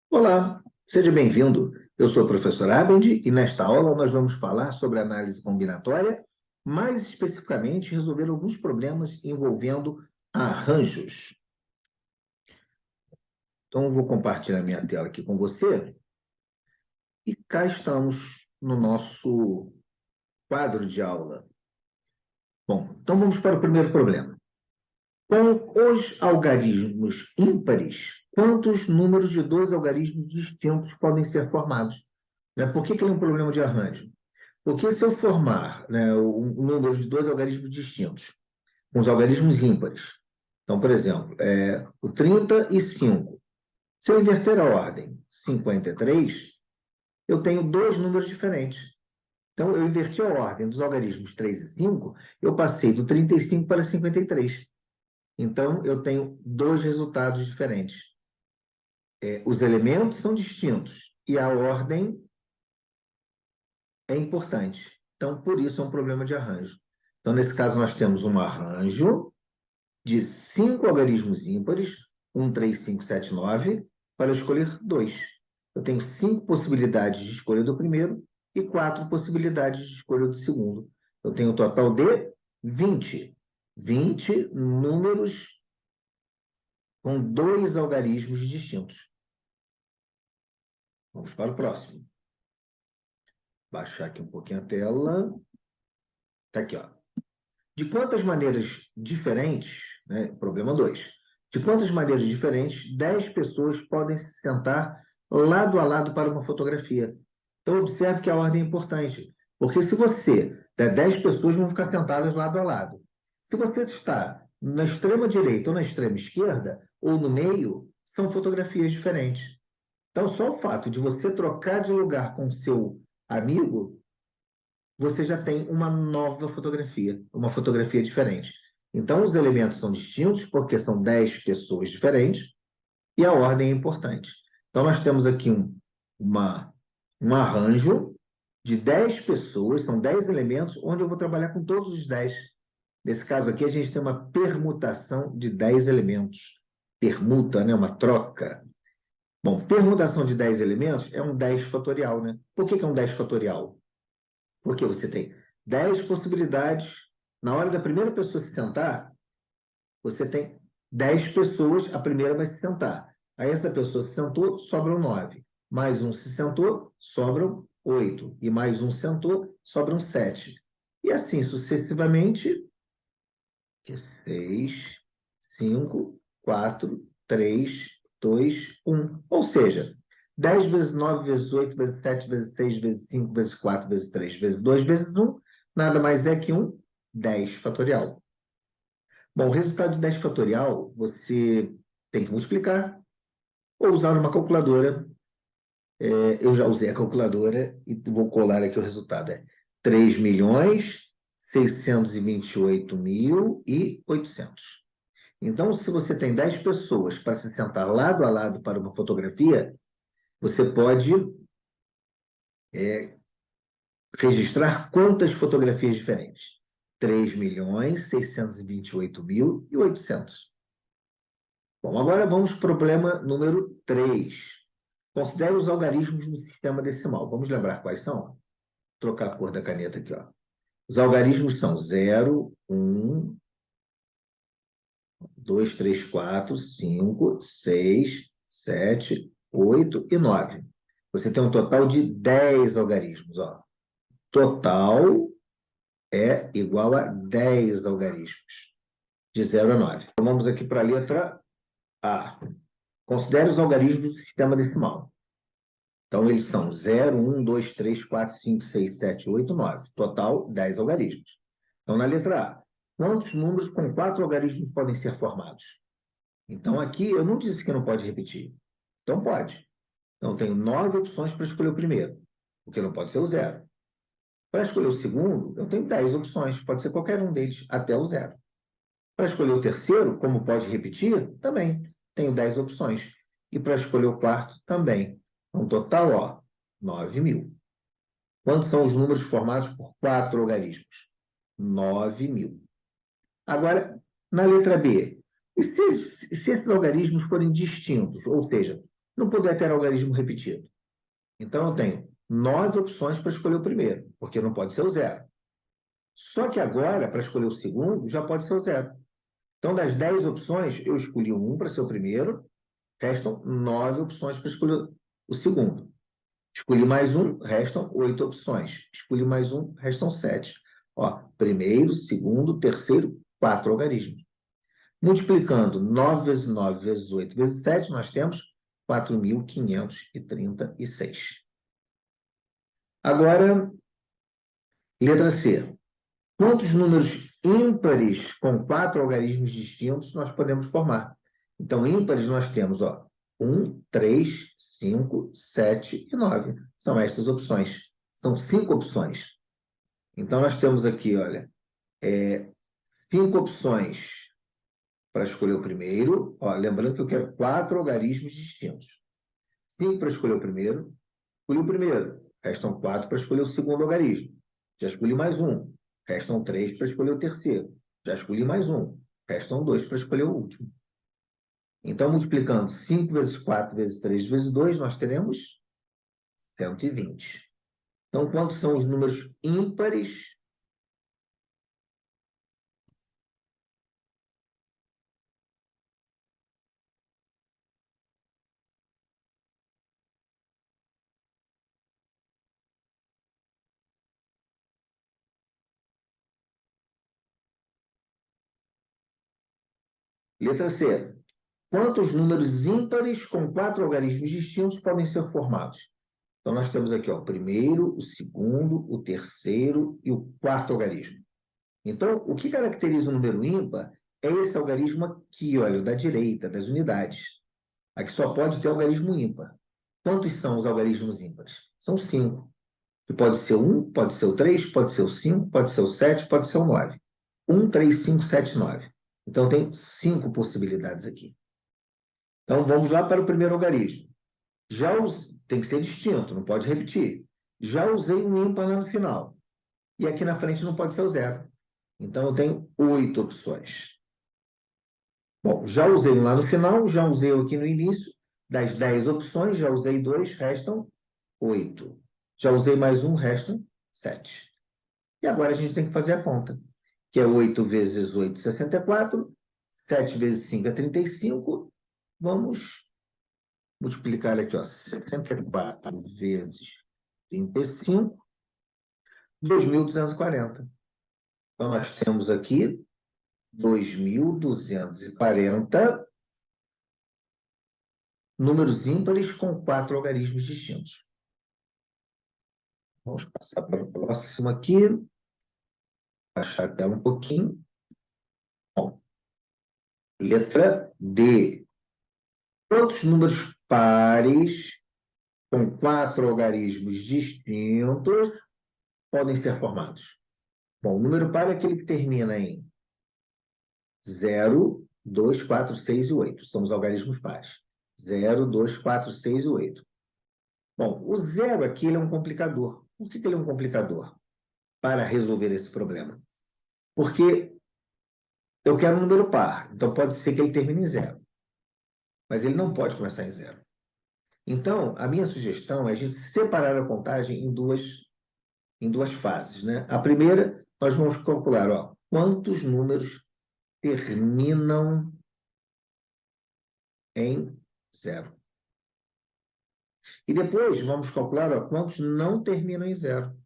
Olá, seja bem-vindo. Eu sou o professor Abend e nesta aula nós vamos falar sobre análise combinatória, mais especificamente resolver alguns problemas envolvendo arranjos. Então, eu vou compartilhar minha tela aqui com você e cá estamos no nosso quadro de aula. Bom, então vamos para o primeiro problema. Com os algarismos ímpares, quantos números de dois algarismos distintos podem ser formados? Por que ele é um problema de arranjo? Porque se eu formar, né, um número de dois algarismos distintos, com os algarismos ímpares, então, por exemplo, o 35, se eu inverter a ordem 53, eu tenho dois números diferentes. Então, eu inverti a ordem dos algarismos 3 e 5, eu passei do 35 para 53. Então, eu tenho dois resultados diferentes. Os elementos são distintos e a ordem é importante. Então, por isso é um problema de arranjo. Então, nesse caso, nós temos um arranjo de 5 algarismos ímpares, 1, 3, 5, 7, 9, para escolher 2. Eu tenho 5 possibilidades de escolha do primeiro e 4 possibilidades de escolha do segundo. Eu tenho um total de 20. 20 números com dois algarismos distintos. Vamos para o próximo. Baixar aqui um pouquinho a tela. Está aqui, ó. De quantas maneiras diferentes, né, problema 2, de quantas maneiras diferentes 10 pessoas podem se sentar lado a lado para uma fotografia? Então, observe que a ordem é importante, porque se você der 10 pessoas, vão ficar sentadas lado a lado. Se você está na extrema direita ou na extrema esquerda, ou no meio, são fotografias diferentes. Então, só o fato de você trocar de lugar com o seu amigo você já tem uma nova fotografia, uma fotografia diferente. Então, os elementos são distintos porque são 10 pessoas diferentes e a ordem é importante. Então, nós temos aqui um arranjo de 10 pessoas, são 10 elementos, onde eu vou trabalhar com todos os 10. Nesse caso aqui, a gente tem uma permutação de 10 elementos. Permuta, né? Uma troca. Bom, permutação de 10 elementos é um 10 fatorial, né? Por que é um 10 fatorial? Porque você tem 10 possibilidades. Na hora da primeira pessoa se sentar, você tem 10 pessoas, a primeira vai se sentar. Aí essa pessoa se sentou, sobram 9. Mais um se sentou, sobram 8. E mais um se sentou, sobram 7. E assim sucessivamente, que 6, 5, 4, 3, 2, 1. Ou seja, 10 vezes 9 vezes 8 vezes 7 vezes 6 vezes 5 vezes 4 vezes 3 vezes 2 vezes 1, nada mais é que um 10 fatorial. Bom, o resultado de 10 fatorial, você tem que multiplicar ou usar uma calculadora. Eu já usei a calculadora e vou colar aqui o resultado. É 3.628.800. Então, se você tem 10 pessoas para se sentar lado a lado para uma fotografia, você pode registrar quantas fotografias diferentes? 3.628.800. Bom, agora vamos para o problema número 3. Considere os algarismos no sistema decimal. Vamos lembrar quais são? Vou trocar a cor da caneta aqui, ó. Os algarismos são 0, 1, 2, 3, 4, 5, 6, 7, 8 e 9. Você tem um total de 10 algarismos, ó. Total é igual a 10 algarismos, de 0 a 9. Então, vamos aqui para a letra A. Considere os algarismos do sistema decimal. Então, eles são 0, 1, 2, 3, 4, 5, 6, 7, 8, 9. Total, 10 algarismos. Então, na letra A, quantos números com 4 algarismos podem ser formados? Então, aqui, eu não disse que não pode repetir. Então, pode. Então, eu tenho 9 opções para escolher o primeiro, o que não pode ser o 0. Para escolher o segundo, eu tenho 10 opções, pode ser qualquer um deles, até o 0. Para escolher o terceiro, como pode repetir, também tenho 10 opções. E para escolher o quarto, também. Um total, ó, 9.000. Quantos são os números formados por 4 algarismos? 9.000. Agora, na letra B, e se esses algarismos forem distintos, ou seja, não puder ter algarismo repetido. Então, eu tenho 9 opções para escolher o primeiro, porque não pode ser o zero. Só que agora, para escolher o segundo, já pode ser o zero. Então, das 10 opções, eu escolhi um para ser o primeiro, restam 9 opções para escolher o segundo. Escolhi mais um, restam 8 opções. Escolhi mais um, restam 7. Ó, primeiro, segundo, terceiro, 4 algarismos. Multiplicando 9 vezes 9 vezes 8 vezes 7, nós temos 4.536. Agora, letra C. Quantos números ímpares com 4 algarismos distintos nós podemos formar? Então, ímpares nós temos, ó, 1, 3, 5, 7 e 9. São estas opções. São 5 opções. Então, nós temos aqui, olha, 5 opções para escolher o primeiro. Ó, lembrando que eu quero 4 algarismos distintos. 5 para escolher o primeiro. Escolhi o primeiro. Restam 4 para escolher o segundo algarismo. Já escolhi mais um. Restam 3 para escolher o terceiro. Já escolhi mais um. Restam 2 para escolher o último. Então, multiplicando 5 vezes 4 vezes 3 vezes 2, nós teremos 120. Então, quantos são os números ímpares? Letra C. Quantos números ímpares com 4 algarismos distintos podem ser formados? Então, nós temos aqui ó, o primeiro, o segundo, o terceiro e o quarto algarismo. Então, o que caracteriza o número ímpar é esse algarismo aqui, olha, o da direita, das unidades. Aqui só pode ter algarismo ímpar. Quantos são os algarismos ímpares? São 5. Que pode ser 1, pode ser o 3, pode ser o 5, pode ser o 7, pode ser o 9. 1, 3, 5, 7, 9. Então, tem 5 possibilidades aqui. Então, vamos lá para o primeiro algarismo. Tem que ser distinto, não pode repetir. Já usei um ímpar lá no final. E aqui na frente não pode ser o zero. Então, eu tenho 8 opções. Bom, já usei um lá no final, já usei aqui no início. Das 10 opções, já usei 2, restam 8. Já usei mais um, restam 7. E agora a gente tem que fazer a conta, que é 8 vezes 8, 64. 7 vezes 5 é 35. Vamos multiplicar aqui, ó, 64 vezes 35, 2.240. Então, nós temos aqui 2.240 números ímpares com 4 algarismos distintos. Vamos passar para o próximo aqui. Baixar a tela um pouquinho. Bom, letra D. Quantos números pares com 4 algarismos distintos podem ser formados? Bom, o número par é aquele que termina em 0, 2, 4, 6 e 8. São os algarismos pares. 0, 2, 4, 6 e 8. Bom, o zero aqui ele é um complicador. Por que ele é um complicador? Para resolver esse problema. Porque eu quero um número par. Então, pode ser que ele termine em 0. Mas ele não pode começar em 0. Então, a minha sugestão é a gente separar a contagem em duas fases, né? A primeira, nós vamos calcular, ó, quantos números terminam em 0. E depois vamos calcular, ó, quantos não terminam em 0.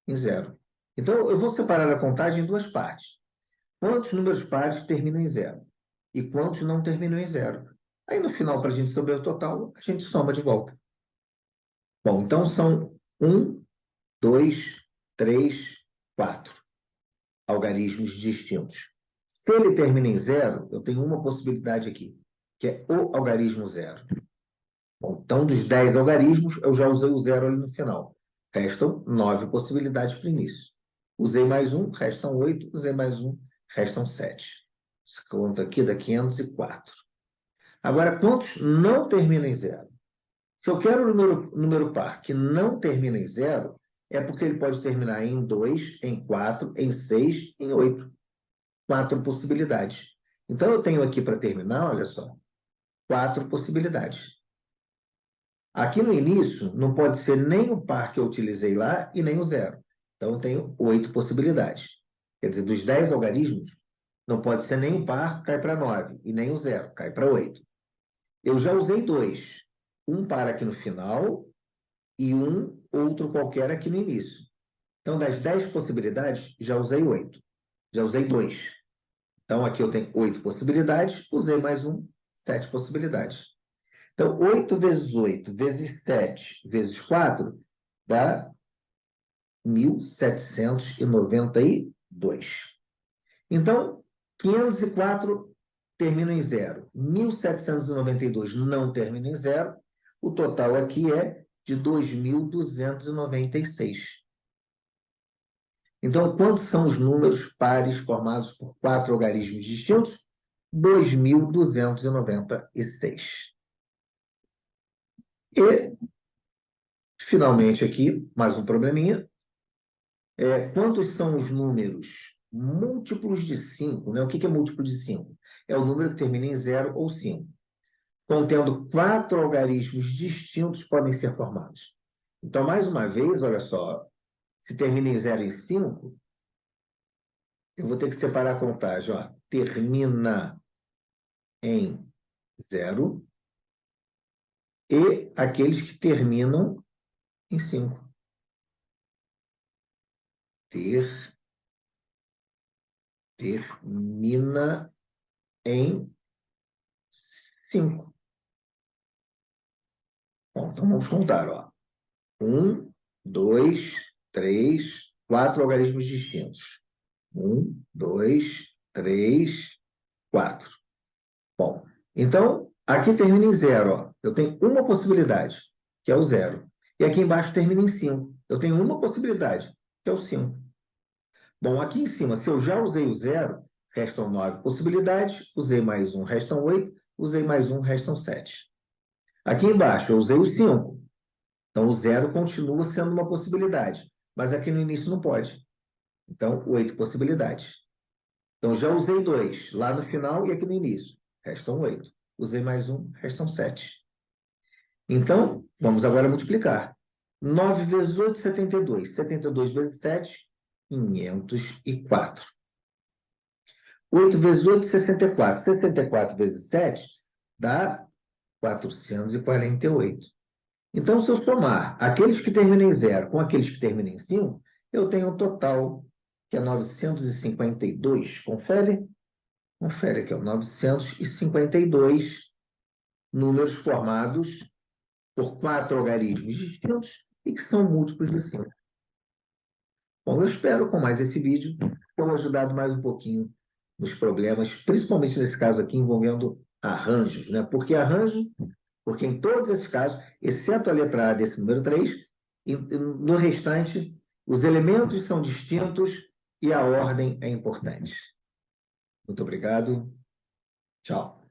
Em 0. Então, eu vou separar a contagem em duas partes. Quantos números pares terminam em 0? E quantos não terminam em 0? Aí, no final, para a gente saber o total, a gente soma de volta. Bom, então são 1, 2, 3, 4 algarismos distintos. Se ele termina em 0, eu tenho uma possibilidade aqui, que é o algarismo 0. Bom, então, dos 10 algarismos, eu já usei o 0 ali no final. Restam 9 possibilidades para o início. Usei mais um, restam 8. Usei mais um, restam 7. Essa conta aqui dá 504. Agora, quantos não terminam em 0? Se eu quero um número par que não termina em 0, é porque ele pode terminar em 2, em 4, em 6, em 8. 4 possibilidades. Então, eu tenho aqui para terminar, olha só, 4 possibilidades. Aqui no início, não pode ser nem o par que eu utilizei lá e nem o zero. Então, eu tenho 8 possibilidades. Quer dizer, dos 10 algarismos, não pode ser nem o par, cai para 9, e nem o zero, cai para 8. Eu já usei 2. Um par aqui no final e um outro qualquer aqui no início. Então, das 10 possibilidades, já usei 8. Já usei 2. Então, aqui eu tenho 8 possibilidades, usei mais um, 7 possibilidades. Então, 8 vezes 8 vezes 7 vezes 4 dá 1.792. Então, 504 termina em zero. 1.792 não termina em zero. O total aqui é de 2.296. Então, quantos são os números pares formados por 4 algarismos distintos? 2.296. E, finalmente, aqui, mais um probleminha. Quantos são os números múltiplos de 5? Né? O que é múltiplo de 5? É o número que termina em 0 ou 5. Contendo 4 algarismos distintos podem ser formados. Então, mais uma vez, olha só, se termina em 0 e 5, eu vou ter que separar a contagem. Ó. Termina em 0 e aqueles que terminam em 5. Termina em 5. Bom, então vamos contar. Ó. 1, 2, 3, 4 algarismos distintos. 1, 2, 3, 4. Bom, então, aqui termina em 0. Ó. Eu tenho uma possibilidade, que é o 0. E aqui embaixo termina em 5. Eu tenho uma possibilidade, que é o 5. Bom, aqui em cima, se eu já usei o 0, restam 9 possibilidades. Usei mais um, restam 8. Usei mais um, restam 7. Aqui embaixo, eu usei o 5. Então, o 0 continua sendo uma possibilidade. Mas aqui no início não pode. Então, 8 possibilidades. Então, já usei 2 lá no final e aqui no início. Restam 8. Usei mais um, restam 7. Então, vamos agora multiplicar. 9 vezes 8, 72. 72 vezes 7, 504. 8 vezes 8, 64. 64 vezes 7 dá 448. Então, se eu somar aqueles que terminam em 0 com aqueles que terminam em 5, eu tenho um total que é 952. Confere? Confere aqui, ó, 952 números formados por 4 algarismos distintos e que são múltiplos de 5. Bom, eu espero com mais esse vídeo ter ajudado mais um pouquinho nos problemas, principalmente nesse caso aqui envolvendo arranjos, né? Por que arranjo? Porque em todos esses casos, exceto a letra A desse número 3, no restante, os elementos são distintos e a ordem é importante. Muito obrigado. Tchau.